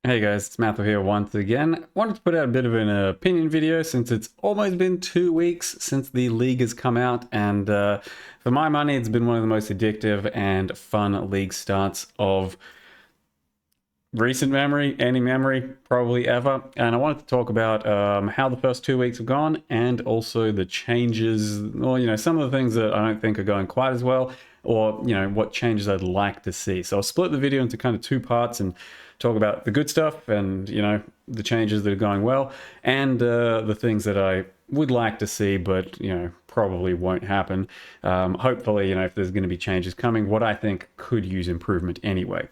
Hey guys, it's Matthew here once again. Wanted to put out a bit of an opinion video since it's almost been 2 weeks since the league has come out, and for my money, it's been one of the most addictive and fun league starts of recent memory, any memory, probably ever. And I wanted to talk about how the first 2 weeks have gone, and also the changes, or some of the things that I don't think are going quite as well, or what changes I'd like to see. So I'll split the video into kind of two parts and talk about the good stuff and the changes that are going well, and the things that I would like to see, but probably won't happen. Hopefully, if there's going to be changes coming, what I think could use improvement anyway.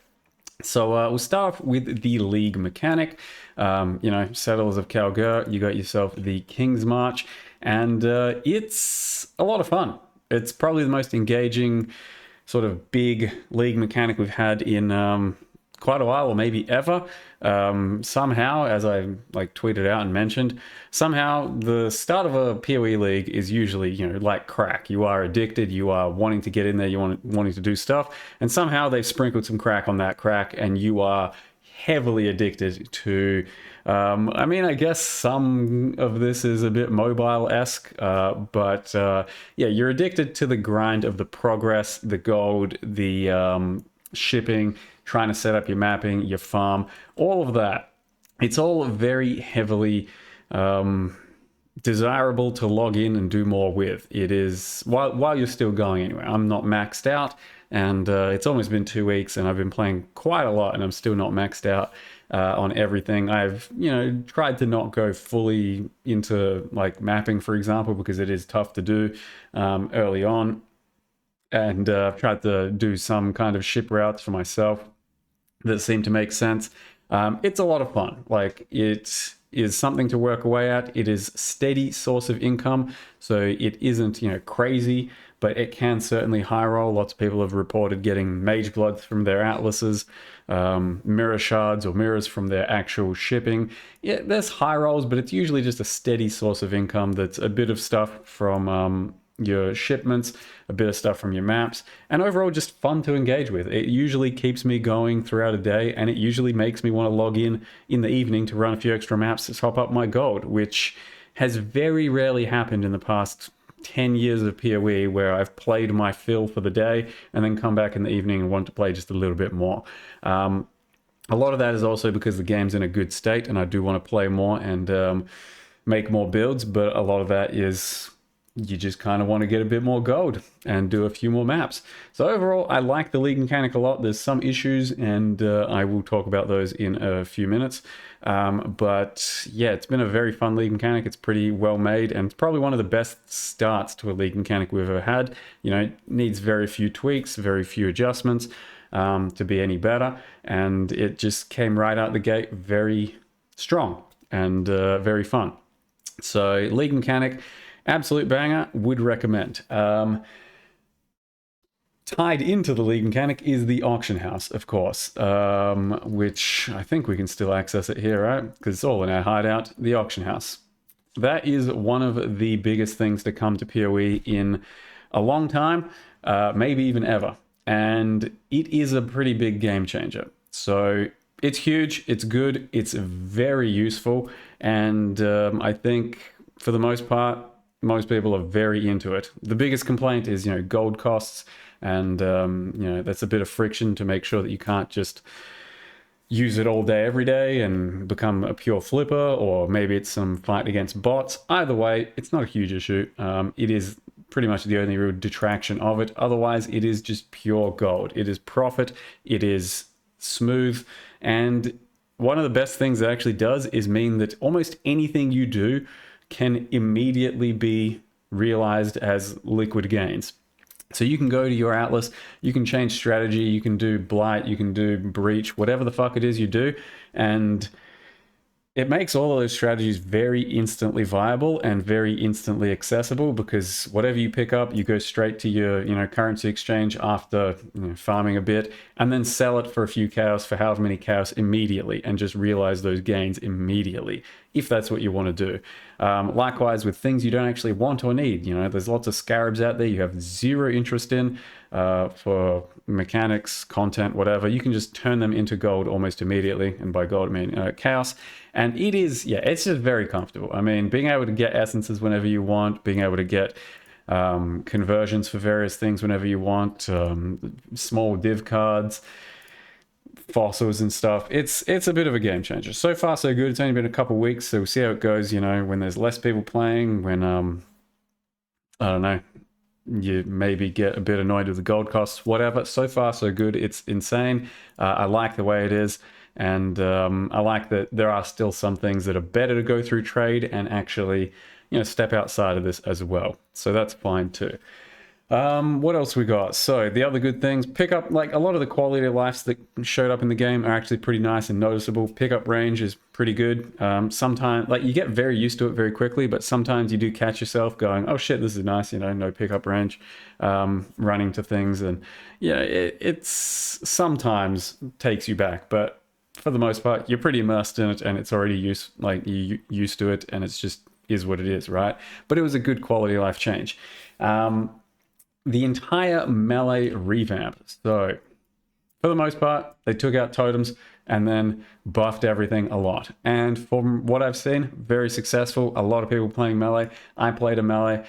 So we'll start off with the league mechanic. Settlers of Calgur, you got yourself the King's March, and it's a lot of fun. It's probably the most engaging sort of big league mechanic we've had in quite a while, or maybe ever. Somehow, as I tweeted out and mentioned, somehow the start of a PoE league is usually like crack. You are addicted, you are wanting to get in there, wanting to do stuff, and somehow they've sprinkled some crack on that crack, and you are heavily addicted to I guess some of this is a bit mobile-esque, but yeah, you're addicted to the grind of the progress, the gold, the shipping, trying to set up your mapping, your farm, all of that. It's all very heavily desirable to log in and do more with. It is, while you're still going anywhere. I'm not maxed out, and it's almost been 2 weeks, and I've been playing quite a lot, and I'm still not maxed out on everything. I've tried to not go fully into mapping, for example, because it is tough to do early on. And I've tried to do some kind of ship routes for myself that seem to make sense. It's a lot of fun. It is something to work away at. It is steady source of income, so it isn't crazy, but it can certainly high roll. Lots of people have reported getting mage bloods from their atlases, mirror shards or mirrors from their actual shipping. Yeah, there's high rolls, but it's usually just a steady source of income that's a bit of stuff from your shipments, a bit of stuff from your maps, and overall just fun to engage with. It usually keeps me going throughout a day, and it usually makes me want to log in the evening to run a few extra maps to top up my gold, which has very rarely happened in the past 10 years of PoE, where I've played my fill for the day and then come back in the evening and want to play just a little bit more. A lot of that is also because the game's in a good state and I do want to play more and make more builds, but a lot of that is you just kind of want to get a bit more gold and do a few more maps. So overall, I like the league mechanic a lot. There's some issues, and I will talk about those in a few minutes. But yeah, it's been a very fun league mechanic. It's pretty well made, and it's probably one of the best starts to a league mechanic we've ever had. It needs very few tweaks, very few adjustments to be any better. And it just came right out the gate very strong and very fun. So league mechanic, absolute banger, would recommend. Tied into the league mechanic is the auction house, of course, which I think we can still access it here, right? Because it's all in our hideout. The auction house. That is one of the biggest things to come to PoE in a long time, maybe even ever. And it is a pretty big game changer. So it's huge, it's good, it's very useful, and I think for the most part, most people are very into it. The biggest complaint is, gold costs, and that's a bit of friction to make sure that you can't just use it all day, every day, and become a pure flipper, or maybe it's some fight against bots. Either way, it's not a huge issue. It is pretty much the only real detraction of it. Otherwise, it is just pure gold. It is profit. It is smooth. And one of the best things it actually does is mean that almost anything you do can immediately be realized as liquid gains. So you can go to your atlas, you can change strategy, you can do blight, you can do breach, whatever the fuck it is you do, and it makes all of those strategies very instantly viable and very instantly accessible, because whatever you pick up, you go straight to your currency exchange after farming a bit, and then sell it for a few chaos, for however many chaos, immediately, and just realize those gains immediately. if that's what you want to do. Likewise with things you don't actually want or need. There's lots of scarabs out there you have zero interest in, for mechanics, content, whatever. You can just turn them into gold almost immediately, and by gold I mean chaos. And it is, yeah, it's just very comfortable. I mean, being able to get essences whenever you want, being able to get conversions for various things whenever you want, small div cards, fossils and stuff. It's a bit of a game changer. So far so good. It's only been a couple weeks, so we'll see how it goes. When there's less people playing, when I don't know, you maybe get a bit annoyed with the gold costs, whatever. So far so good. It's insane. I like the way it is, and I like that there are still some things that are better to go through trade and actually step outside of this as well. So that's fine too. What else we got? So the other good things, pickup, like a lot of the quality of life that showed up in the game are actually pretty nice and noticeable. Pickup range is pretty good. Sometimes, like, you get very used to it very quickly, but sometimes you do catch yourself going, oh shit, this is nice, no pickup range, running to things. And yeah, it's sometimes takes you back, but for the most part, you're pretty immersed in it and it's already you're used to it, and it's just is what it is, right? But it was a good quality of life change. The entire melee revamp. So for the most part, they took out totems and then buffed everything a lot. And from what I've seen, very successful. A lot of people playing melee. I played a melee.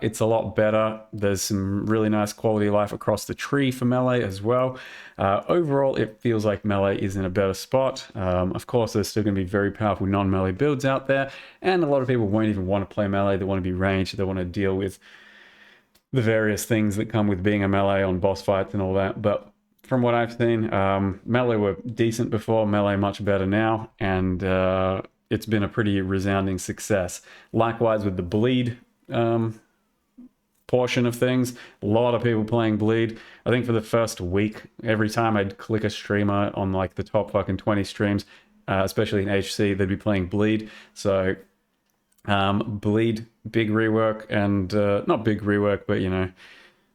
It's a lot better. There's some really nice quality of life across the tree for melee as well. Overall, it feels like melee is in a better spot. Of course, there's still going to be very powerful non-melee builds out there. And a lot of people won't even want to play melee. They want to be ranged. They want to deal with the various things that come with being a melee on boss fights and all that. But from what I've seen, melee were decent before, melee much better now, and it's been a pretty resounding success. Likewise with the bleed portion of things, a lot of people playing bleed. I think for the first week, every time I'd click a streamer on like the top fucking 20 streams, especially in HC, they'd be playing bleed. So bleed, big rework, and not big rework, but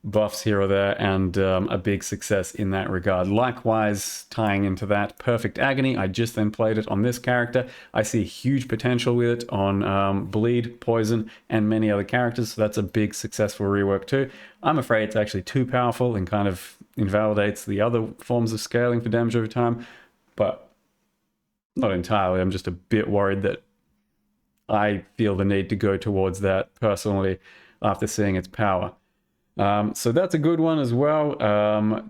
buffs here or there, and a big success in that regard. Likewise, tying into that, Perfect Agony, I just then played it on this character. I see huge potential with it on bleed, poison, and many other characters, so that's a big successful rework too. I'm afraid it's actually too powerful and kind of invalidates the other forms of scaling for damage over time, but not entirely. I'm just a bit worried that I feel the need to go towards that personally after seeing its power. So that's a good one as well.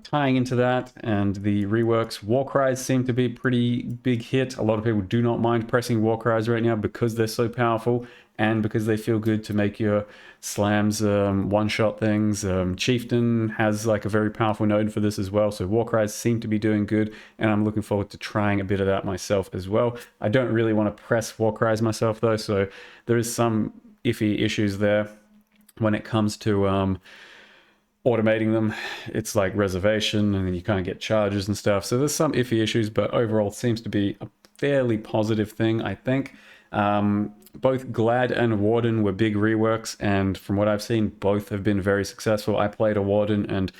Tying into that and the reworks, war cries seem to be a pretty big hit. A lot of people do not mind pressing war cries right now because they're so powerful and because they feel good to make your slams one-shot things. Chieftain has like a very powerful node for this as well, so war cries seem to be doing good, and I'm looking forward to trying a bit of that myself as well. I don't really want to press war cries myself though, so there is some iffy issues there when it comes to automating them. It's like reservation, and then you can't get charges and stuff, so there's some iffy issues, but overall seems to be a fairly positive thing, I think. Both Glad and Warden were big reworks, and from what I've seen, both have been very successful. I played a Warden and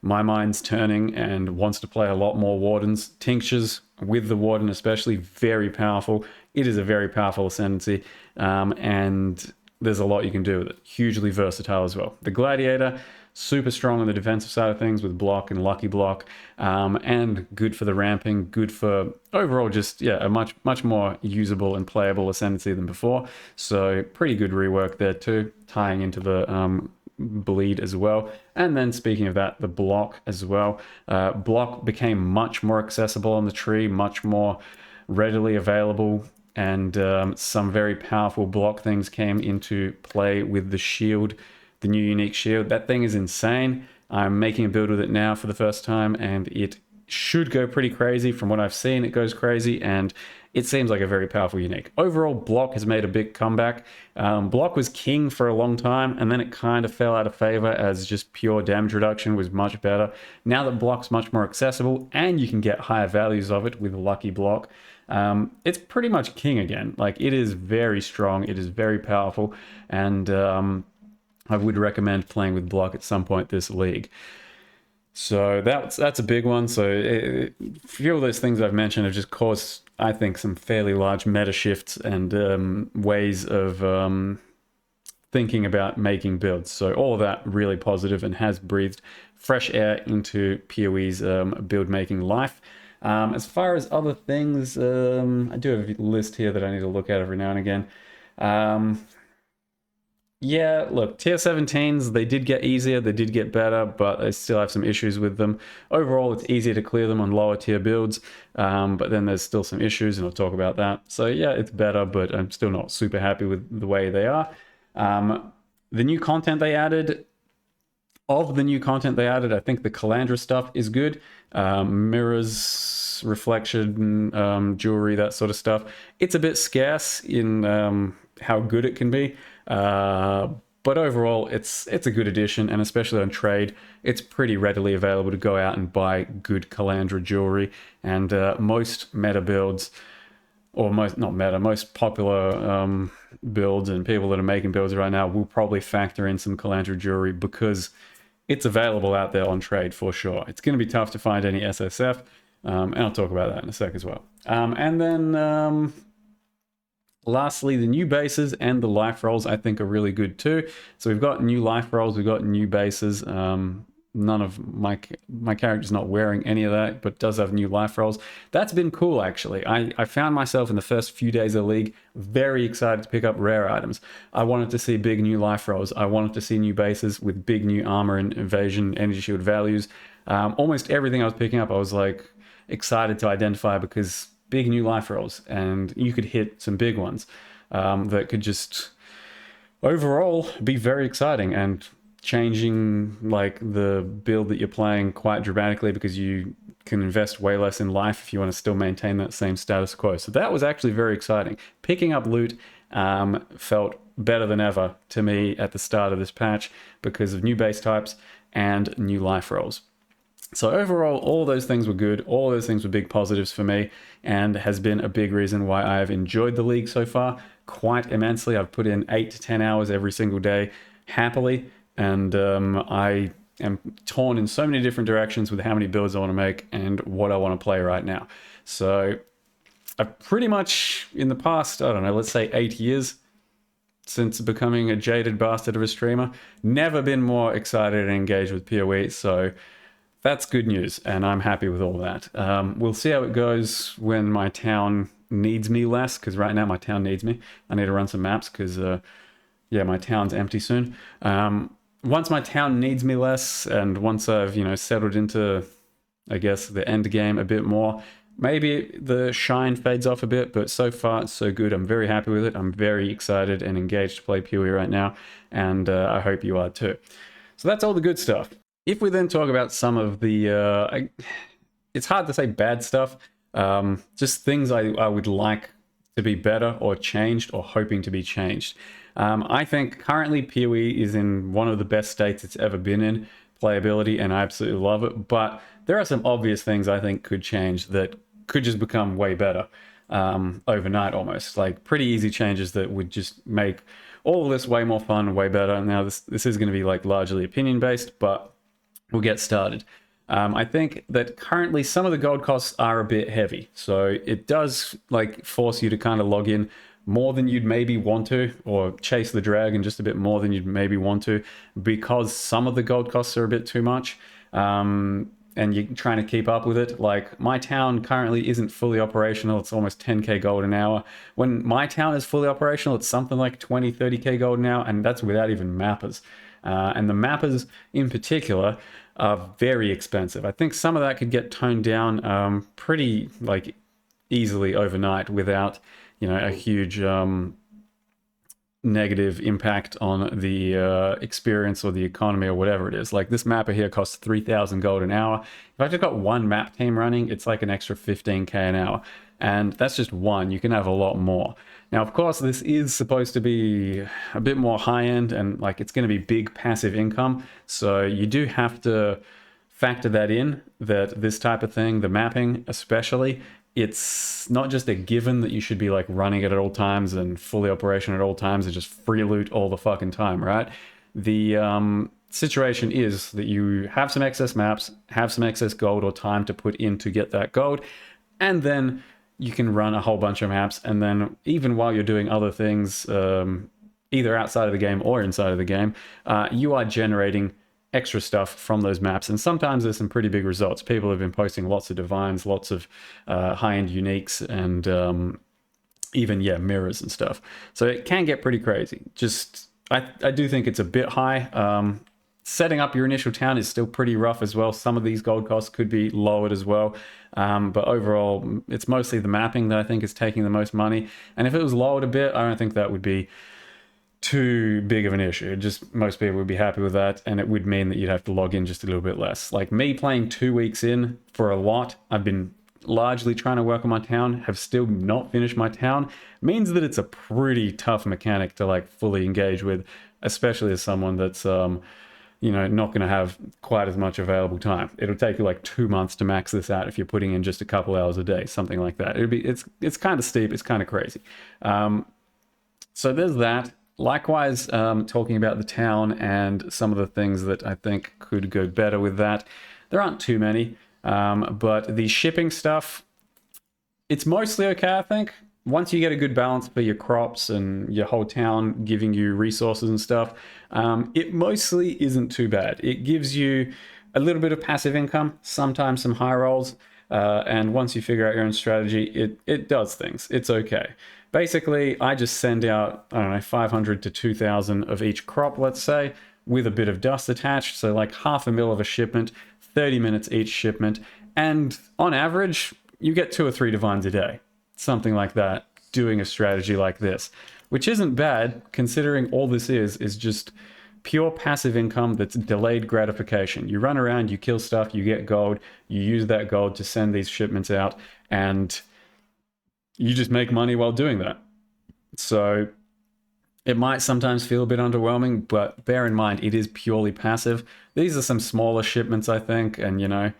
my mind's turning and wants to play a lot more Wardens. Tinctures with the Warden especially, very powerful. It is a very powerful ascendancy, and there's a lot you can do with it. Hugely versatile as well. The Gladiator, super strong on the defensive side of things with block and lucky block, and good for the ramping, good for overall just, yeah, a much more usable and playable ascendancy than before. So pretty good rework there too, tying into the bleed as well. And then speaking of that, the block as well. Block became much more accessible on the tree, much more readily available, and some very powerful block things came into play with the shield, the new unique shield. That thing is insane. I'm making a build with it now for the first time, and it should go pretty crazy. From what I've seen, it goes crazy, and it seems like a very powerful unique. Overall, block has made a big comeback. Block was king for a long time, and then it kind of fell out of favor as just pure damage reduction was much better. Now that block's much more accessible, and you can get higher values of it with lucky block, it's pretty much king again. Like, it is very strong, it is very powerful, and I would recommend playing with block at some point this league. So that's a big one. So a few of those things I've mentioned have just caused I think, some fairly large meta shifts and ways of thinking about making builds. So all of that really positive and has breathed fresh air into PoE's build making life. As far as other things, I do have a list here that I need to look at every now and again. Yeah, look, tier 17s, they did get easier, they did get better, but I still have some issues with them. Overall, it's easier to clear them on lower tier builds, but then there's still some issues, and I'll talk about that. So yeah, it's better, but I'm still not super happy with the way they are. The new content they added, of the new content they added, I think the Calandra stuff is good. Mirrors, reflection, jewelry, that sort of stuff. It's a bit scarce in how good it can be. But overall, it's a good addition, and especially on trade, it's pretty readily available to go out and buy good Calandra jewelry. And most meta builds, or most popular builds and people that are making builds right now will probably factor in some Calandra jewelry because it's available out there on trade for sure. It's going to be tough to find any SSF, and I'll talk about that in a sec as well. And then lastly, the new bases and the life rolls I think are really good too. So we've got new life rolls, we've got new bases. None of my character's not wearing any of that, but does have new life rolls. That's been cool, actually. I found myself in the first few days of League very excited to pick up rare items. I wanted to see big new life rolls. I wanted to see new bases with big new armor and evasion, energy shield values. Almost everything I was picking up, I was like excited to identify because big new life rolls, and you could hit some big ones that could just overall be very exciting and changing like the build that you're playing quite dramatically because you can invest way less in life if you want to still maintain that same status quo. So that was actually very exciting. Picking up loot felt better than ever to me at the start of this patch because of new base types and new life rolls. So overall, all those things were good. All those things were big positives for me and has been a big reason why I've enjoyed the league so far quite immensely. I've put in 8 to 10 hours every single day happily. And I am torn in so many different directions with how many builds I want to make and what I want to play right now. So I've pretty much, in the past, I don't know, let's say 8 years since becoming a jaded bastard of a streamer, never been more excited and engaged with PoE. So that's good news, and I'm happy with all that. We'll see how it goes when my town needs me less, because right now my town needs me. I need to run some maps because, yeah, my town's empty soon. Once my town needs me less, and once I've, settled into, I guess, the end game a bit more, maybe the shine fades off a bit, but so far it's so good. I'm very happy with it. I'm very excited and engaged to play PoE right now, and I hope you are too. So that's all the good stuff. If we then talk about some of the, it's hard to say bad stuff, just things I would like to be better or changed or hoping to be changed. I think currently PoE is in one of the best states it's ever been in, playability, and I absolutely love it. But there are some obvious things I think could change that could just become way better overnight almost. Like pretty easy changes that would just make all of this way more fun, way better. Now this is going to be like largely opinion based, but we'll get started. I think that currently some of the gold costs are a bit heavy. So it does like force you to kind of log in more than you'd maybe want to, or chase the dragon just a bit more than you'd maybe want to, because some of the gold costs are a bit too much. And you're trying to keep up with it. Like my town currently isn't fully operational. It's almost 10k gold an hour. When my town is fully operational, it's something like 20, 30k gold an hour, and that's without even mappers. And the mappers in particular are very expensive. I think some of that could get toned down pretty like easily overnight without, a huge negative impact on the experience or the economy or whatever it is. Like this mapper here costs 3,000 gold an hour. If I just got one map team running, it's like an extra 15k an hour. And that's just one. You can have a lot more. Now, of course, this is supposed to be a bit more high-end and like it's going to be big passive income. So you do have to factor that in, that this type of thing, the mapping especially, it's not just a given that you should be like running it at all times and fully operational at all times and just free loot all the fucking time, right? The situation is that you have some excess maps, have some excess gold or time to put in to get that gold, and then you can run a whole bunch of maps, and then even while you're doing other things, either outside of the game or inside of the game, you are generating extra stuff from those maps, and sometimes there's some pretty big results. People have been posting lots of divines, lots of high-end uniques, and even, yeah, mirrors and stuff. So it can get pretty crazy. Just, I do think it's a bit high. Setting up your initial town is still pretty rough as well. Some of these gold costs could be lowered as well. But overall, it's mostly the mapping that I think is taking the most money. And if it was lowered a bit, I don't think that would be too big of an issue. Just most people would be happy with that, and it would mean that you'd have to log in just a little bit less. Like me playing 2 weeks in for a lot, I've been largely trying to work on my town, have still not finished my town, means that it's a pretty tough mechanic to like fully engage with, especially as someone that's not going to have quite as much available time. It'll take you like 2 months to max this out if you're putting in just a couple hours a day, something like that. It's kind of steep, it's kind of crazy. So there's that. Likewise, talking about the town and some of the things that I think could go better with that. There aren't too many, but the shipping stuff, it's mostly okay, I think. Once you get a good balance for your crops and your whole town giving you resources and stuff, it mostly isn't too bad. It gives you a little bit of passive income, sometimes some high rolls, and once you figure out your own strategy, it does things. It's okay. Basically, I just send out, I don't know, 500 to 2,000 of each crop, let's say, with a bit of dust attached. So like 0.5 mil of a shipment, 30 minutes each shipment. And on average, you get 2 or 3 divines a day. Something like that, doing a strategy like this. Which isn't bad, considering all this is just pure passive income that's delayed gratification. You run around, you kill stuff, you get gold, you use that gold to send these shipments out, and you just make money while doing that. So it might sometimes feel a bit underwhelming, but bear in mind, it is purely passive. These are some smaller shipments, I think, and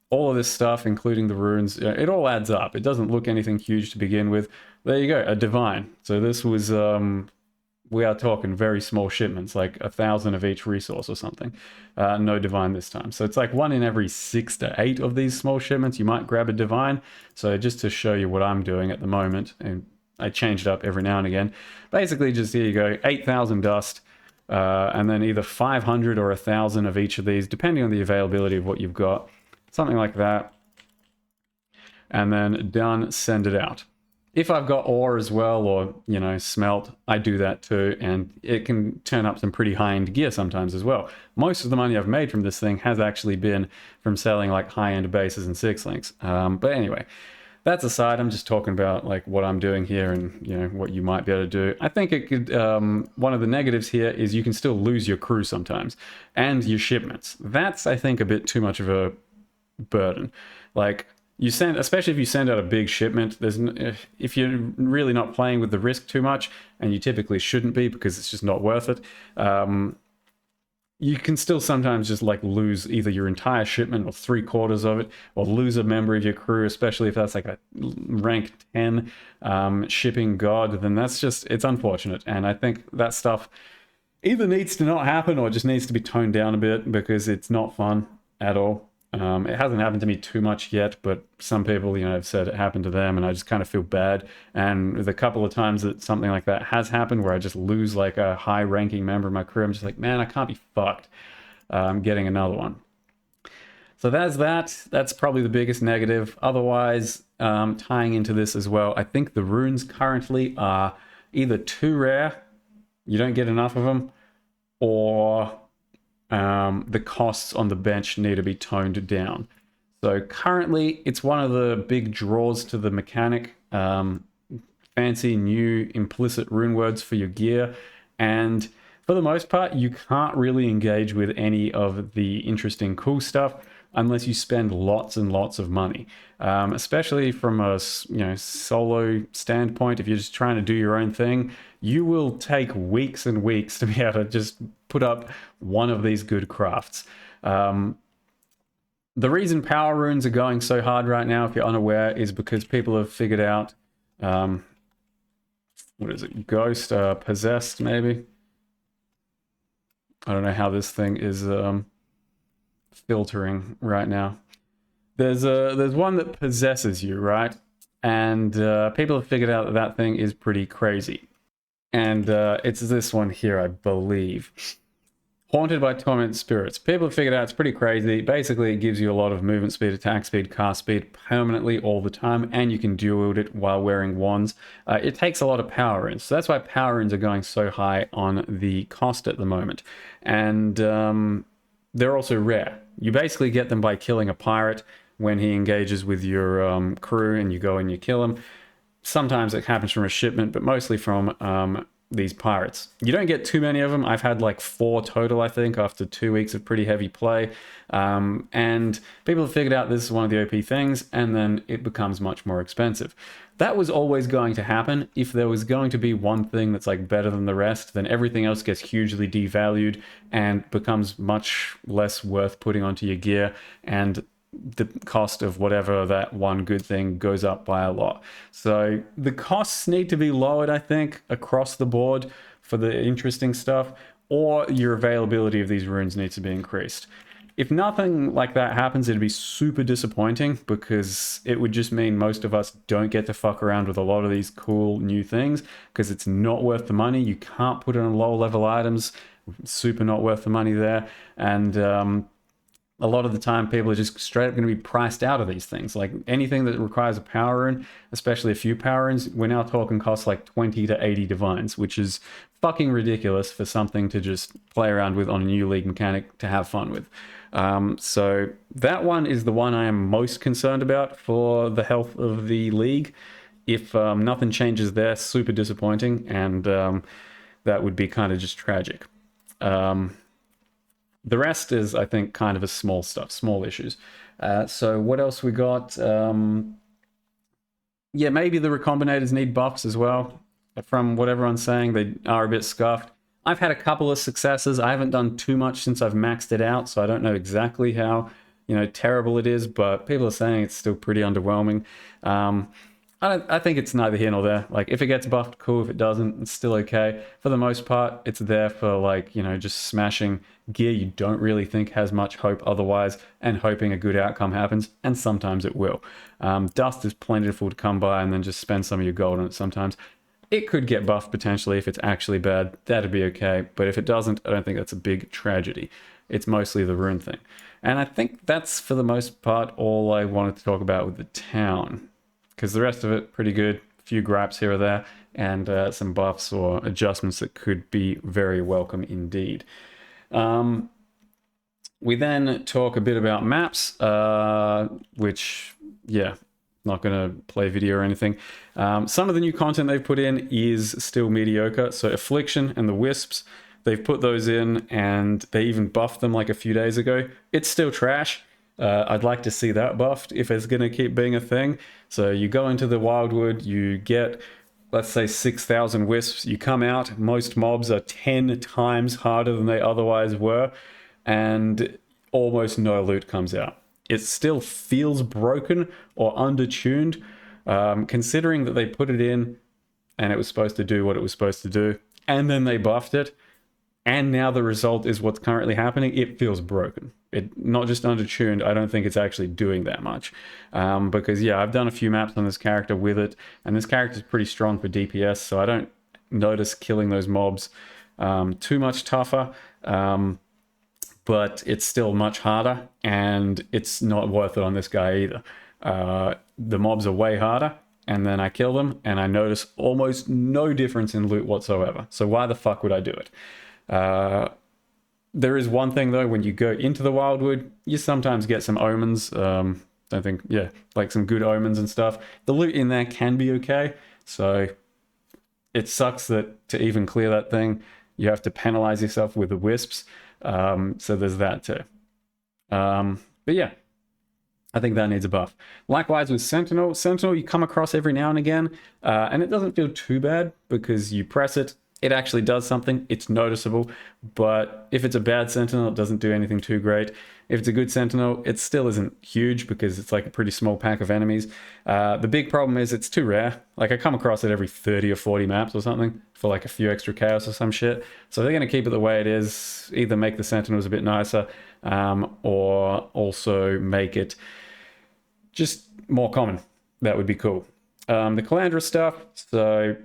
all of this stuff, including the runes, it all adds up. It doesn't look anything huge to begin with. There you go, a divine. So this was, we are talking very small shipments, like 1,000 of each resource or something. No divine this time. So it's like 1 in every 6 to 8 of these small shipments, you might grab a divine. So just to show you what I'm doing at the moment, and I change it up every now and again. Basically, just here you go, 8,000 dust, and then either 500 or 1,000 of each of these, depending on the availability of what you've got. Something like that. And then done, send it out. If I've got ore as well, or, smelt, I do that too, and it can turn up some pretty high-end gear sometimes as well. Most of the money I've made from this thing has actually been from selling like high-end bases and 6-links. But anyway, that's aside. I'm just talking about like what I'm doing here and, what you might be able to do. I think it could, one of the negatives here is you can still lose your crew sometimes, and your shipments. That's, I think, a bit too much of a burden. Like, especially if you send out a big shipment, if you're really not playing with the risk too much, and you typically shouldn't be because it's just not worth it, you can still sometimes just like lose either your entire shipment or 3/4 of it, or lose a member of your crew, especially if that's like a rank 10 shipping god. Then it's unfortunate, and I think that stuff either needs to not happen or just needs to be toned down a bit, because it's not fun at all. It hasn't happened to me too much yet, but some people, have said it happened to them, and I just kind of feel bad. And with a couple of times that something like that has happened, where I just lose like a high-ranking member of my crew, I'm just like, man, I can't be fucked getting another one. So that's that. That's probably the biggest negative. Otherwise, tying into this as well, I think the runes currently are either too rare, you don't get enough of them, or the costs on the bench need to be toned down. So currently, it's one of the big draws to the mechanic. Fancy new implicit rune words for your gear, and for the most part, you can't really engage with any of the interesting cool stuff unless you spend lots and lots of money. Especially from a solo standpoint, if you're just trying to do your own thing, you will take weeks and weeks to be able to just put up one of these good crafts. The reason power runes are going so hard right now, if you're unaware, is because people have figured out, what is it, ghost, possessed maybe? I don't know how this thing is filtering right now. There's one that possesses you, right? And people have figured out that that thing is pretty crazy. And it's this one here, I believe. Haunted by tormented spirits. People have figured out it's pretty crazy. Basically, it gives you a lot of movement speed, attack speed, cast speed permanently all the time, and you can dual wield it while wearing wands. It takes a lot of power runes, so that's why power runes are going so high on the cost at the moment. And they're also rare. You basically get them by killing a pirate when he engages with your crew, and you go and you kill him. Sometimes it happens from a shipment, but mostly from these pirates. You don't get too many of them. I've had like 4 total, I think, after 2 weeks of pretty heavy play. And people have figured out this is one of the OP things, and then it becomes much more expensive. That was always going to happen. If there was going to be one thing that's like better than the rest, then everything else gets hugely devalued and becomes much less worth putting onto your gear, and the cost of whatever that one good thing goes up by a lot. So the costs need to be lowered, I think, across the board for the interesting stuff, or your availability of these runes needs to be increased. If nothing like that happens, it'd be super disappointing, because it would just mean most of us don't get to fuck around with a lot of these cool new things, because it's not worth the money. You can't put it on low level items. Super not worth the money there. And a lot of the time people are just straight up going to be priced out of these things. Like anything that requires a power rune, especially a few power runes, we're now talking costs like 20 to 80 divines, which is fucking ridiculous for something to just play around with on a new league mechanic to have fun with. So that one is the one I am most concerned about for the health of the league. If nothing changes there, super disappointing, and that would be kind of just tragic. The rest is, I think, kind of a small stuff, small issues. So what else we got? Yeah, maybe the recombinators need buffs as well. From what everyone's saying, they are a bit scuffed. I've had a couple of successes. I haven't done too much since I've maxed it out, so I don't know exactly how, terrible it is, but people are saying it's still pretty underwhelming. I think it's neither here nor there. Like, if it gets buffed, cool. If it doesn't, it's still okay. For the most part, it's there for, like, just smashing gear you don't really think has much hope otherwise, and hoping a good outcome happens, and sometimes it will. Dust is plentiful to come by, and then just spend some of your gold on it sometimes. It could get buffed potentially if it's actually bad. That'd be okay. But if it doesn't, I don't think that's a big tragedy. It's mostly the rune thing. And I think that's, for the most part, all I wanted to talk about with the town, because the rest of it, pretty good. A few gripes here or there, and some buffs or adjustments that could be very welcome indeed. We then talk a bit about maps, which, yeah, not going to play video or anything. Some of the new content they've put in is still mediocre. So Affliction and the Wisps, they've put those in, and they even buffed them like a few days ago. It's still trash. I'd like to see that buffed if it's going to keep being a thing. So you go into the Wildwood, you get, let's say, 6,000 wisps. You come out, most mobs are 10 times harder than they otherwise were, and almost no loot comes out. It still feels broken or undertuned, considering that they put it in and it was supposed to do what it was supposed to do, and then they buffed it, and now the result is what's currently happening. It feels broken. It not just undertuned. I don't think it's actually doing that much, because yeah, I've done a few maps on this character with it, and this character is pretty strong for DPS, so I don't notice killing those mobs too much tougher, but it's still much harder, and it's not worth it on this guy either. The mobs are way harder, and then I kill them, and I notice almost no difference in loot whatsoever. So why the fuck would I do it? There is one thing though, when you go into the Wildwood, you sometimes get some omens. I think, yeah, like some good omens and stuff. The loot in there can be okay, so it sucks that to even clear that thing, you have to penalize yourself with the wisps. So there's that too. But yeah, I think that needs a buff. Likewise with Sentinel. Sentinel you come across every now and again, and it doesn't feel too bad because you press it, it actually does something, it's noticeable. But if it's a bad Sentinel, it doesn't do anything too great. If it's a good Sentinel, it still isn't huge because it's like a pretty small pack of enemies. The big problem is it's too rare. Like, I come across it every 30 or 40 maps or something for like a few extra chaos or some shit. So they're going to keep it the way it is, either make the Sentinels a bit nicer, or also make it just more common. That would be cool. The Calandra stuff, so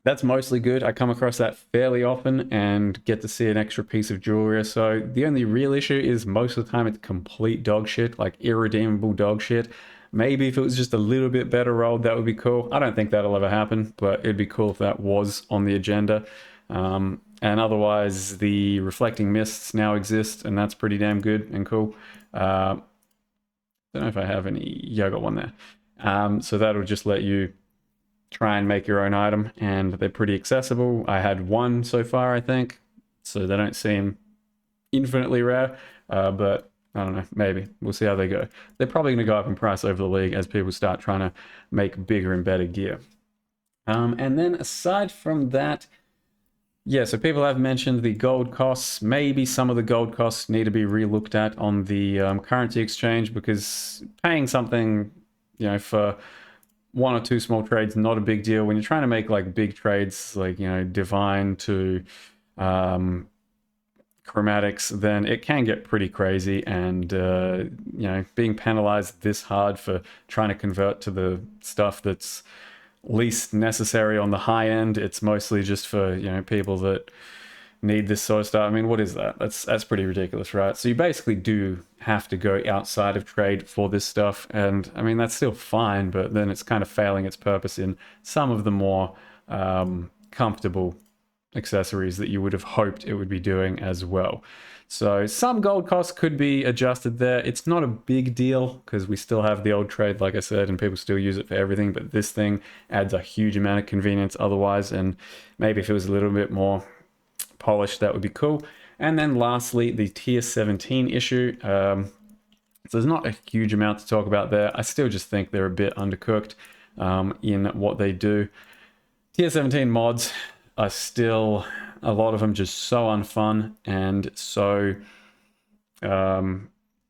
that's mostly good. I come across that fairly often and get to see an extra piece of jewelry. So the only real issue is most of the time it's complete dog shit, like irredeemable dog shit. Maybe if it was just a little bit better rolled, that would be cool. I don't think that'll ever happen, but it'd be cool if that was on the agenda. And otherwise, the reflecting mists now exist, and that's pretty damn good and cool. Don't know if I have any. Yeah, I got one there. So that'll just let you try and make your own item, and they're pretty accessible. I had one so far, I think, so they don't seem infinitely rare, but I don't know, maybe. We'll see how they go. They're probably going to go up in price over the league as people start trying to make bigger and better gear. And then aside from that, yeah, so people have mentioned the gold costs. Maybe some of the gold costs need to be re-looked at on the currency exchange, because paying something, for one or two small trades, not a big deal. When you're trying to make like big trades, like, divine to chromatics, then it can get pretty crazy. And, being penalized this hard for trying to convert to the stuff that's least necessary on the high end, it's mostly just for, people that need this sort of stuff. I mean, what is that? That's pretty ridiculous, right? So you basically do have to go outside of trade for this stuff, and I mean that's still fine, but then it's kind of failing its purpose in some of the more comfortable accessories that you would have hoped it would be doing as well. So some gold costs could be adjusted there. It's not a big deal because we still have the old trade, like I said, and people still use it for everything, but this thing adds a huge amount of convenience otherwise, and maybe if it was a little bit more polished, that would be cool. And then lastly, the tier 17 issue. So there's not a huge amount to talk about there. I still just think they're a bit undercooked in what they do. Tier 17 mods are still, a lot of them just so unfun and so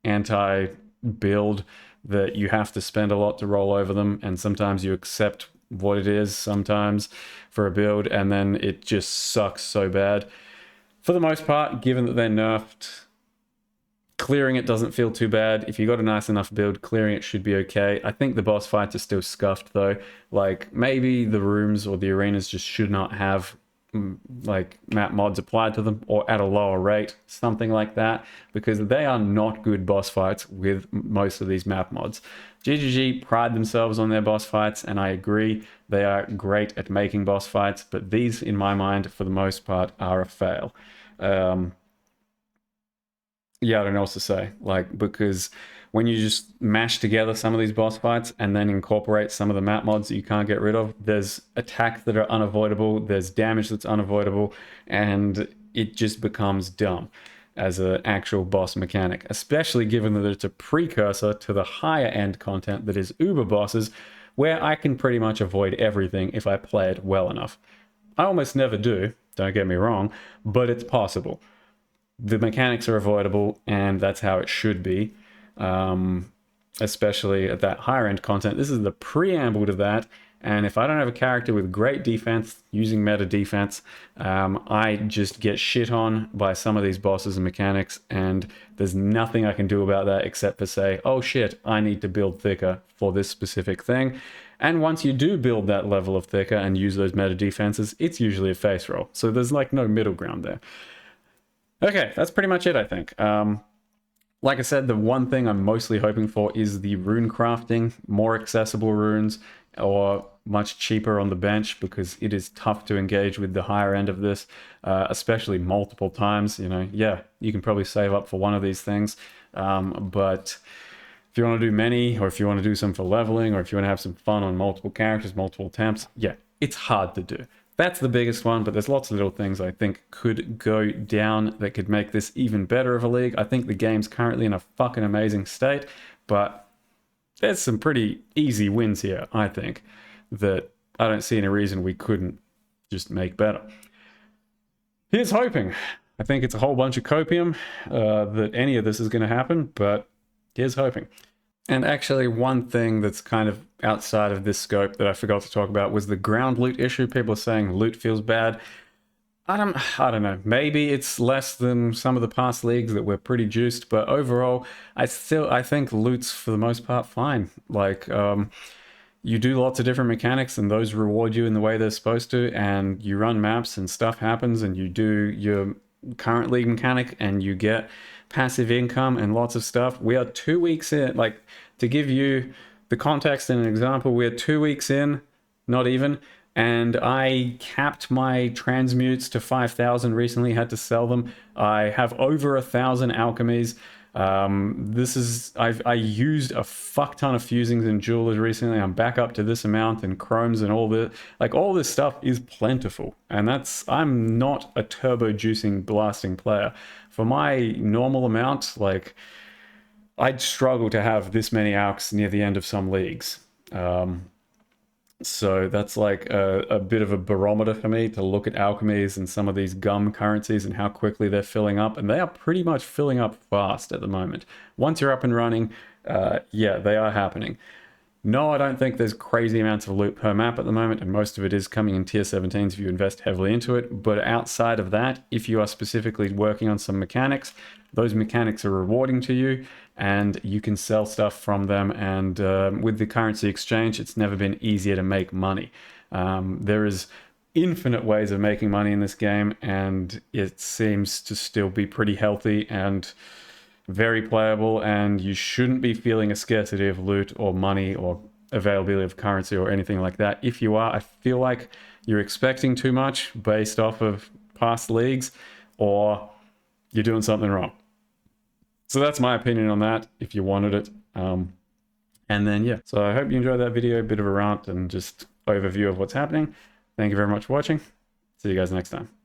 anti-build that you have to spend a lot to roll over them, and sometimes you accept what it is sometimes for a build, and then it just sucks so bad. For the most part, given that they're nerfed, clearing it doesn't feel too bad. If you got a nice enough build, clearing it should be okay. I think the boss fights are still scuffed though. Like maybe the rooms or the arenas just should not have like map mods applied to them, or at a lower rate, something like that, because they are not good boss fights with most of these map mods. GGG pride themselves on their boss fights, and I agree, they are great at making boss fights, but these, in my mind, for the most part, are a fail. Yeah, I don't know what to say, like, because when you just mash together some of these boss fights and then incorporate some of the map mods that you can't get rid of, there's attacks that are unavoidable, there's damage that's unavoidable, and it just becomes dumb as an actual boss mechanic, especially given that it's a precursor to the higher end content that is Uber bosses, where I can pretty much avoid everything if I play it well enough. I almost never do, don't get me wrong, but it's possible. The mechanics are avoidable, and that's how it should be, especially at that higher end content. This is the preamble to that, and if I don't have a character with great defense using meta defense, I just get shit on by some of these bosses and mechanics, and there's nothing I can do about that except for say, oh shit, I need to build thicker for this specific thing. And once you do build that level of thicker and use those meta defenses, it's usually a face roll, so there's like no middle ground there. Okay, that's pretty much it, I think. Like I said, the one thing I'm mostly hoping for is the rune crafting, more accessible runes, or much cheaper on the bench, because it is tough to engage with the higher end of this, especially multiple times. Yeah, you can probably save up for one of these things, but if you want to do many, or if you want to do some for leveling, or if you want to have some fun on multiple characters, multiple attempts, yeah, it's hard to do. That's the biggest one, but there's lots of little things I think could go down that could make this even better of a league. I think the game's currently in a fucking amazing state, but there's some pretty easy wins here, I think, that I don't see any reason we couldn't just make better. Here's hoping. I think it's a whole bunch of copium that any of this is going to happen, but here's hoping. And actually, one thing that's kind of outside of this scope that I forgot to talk about was the ground loot issue. People are saying loot feels bad. I don't know. Maybe it's less than some of the past leagues that were pretty juiced, but overall, I think loot's for the most part fine. Like, you do lots of different mechanics and those reward you in the way they're supposed to, and you run maps and stuff happens and you do your current league mechanic and you get passive income and lots of stuff. We are 2 weeks in. Like, to give you the context and an example, we're 2 weeks in, not even, and I capped my transmutes to 5,000 recently, had to sell them. I have over 1,000 alchemies. I used a fuck ton of fusings and jewelers recently. I'm back up to this amount and chromes and all this stuff is plentiful. And I'm not a turbo juicing blasting player. For my normal amount, like, I'd struggle to have this many alks near the end of some leagues. So that's like a bit of a barometer for me to look at alchemies and some of these gum currencies and how quickly they're filling up. And they are pretty much filling up fast at the moment. Once you're up and running, yeah, they are happening. No, I don't think there's crazy amounts of loot per map at the moment, and most of it is coming in tier 17s if you invest heavily into it. But outside of that, if you are specifically working on some mechanics, those mechanics are rewarding to you, and you can sell stuff from them. And with the currency exchange, it's never been easier to make money. There is infinite ways of making money in this game, and it seems to still be pretty healthy and very playable, and you shouldn't be feeling a scarcity of loot or money or availability of currency or anything like that. If you are, I feel like you're expecting too much based off of past leagues, or you're doing something wrong. So that's my opinion on that, if you wanted it. And then, yeah, so I hope you enjoyed that video, a bit of a rant and just overview of what's happening. Thank you very much for watching. See you guys next time.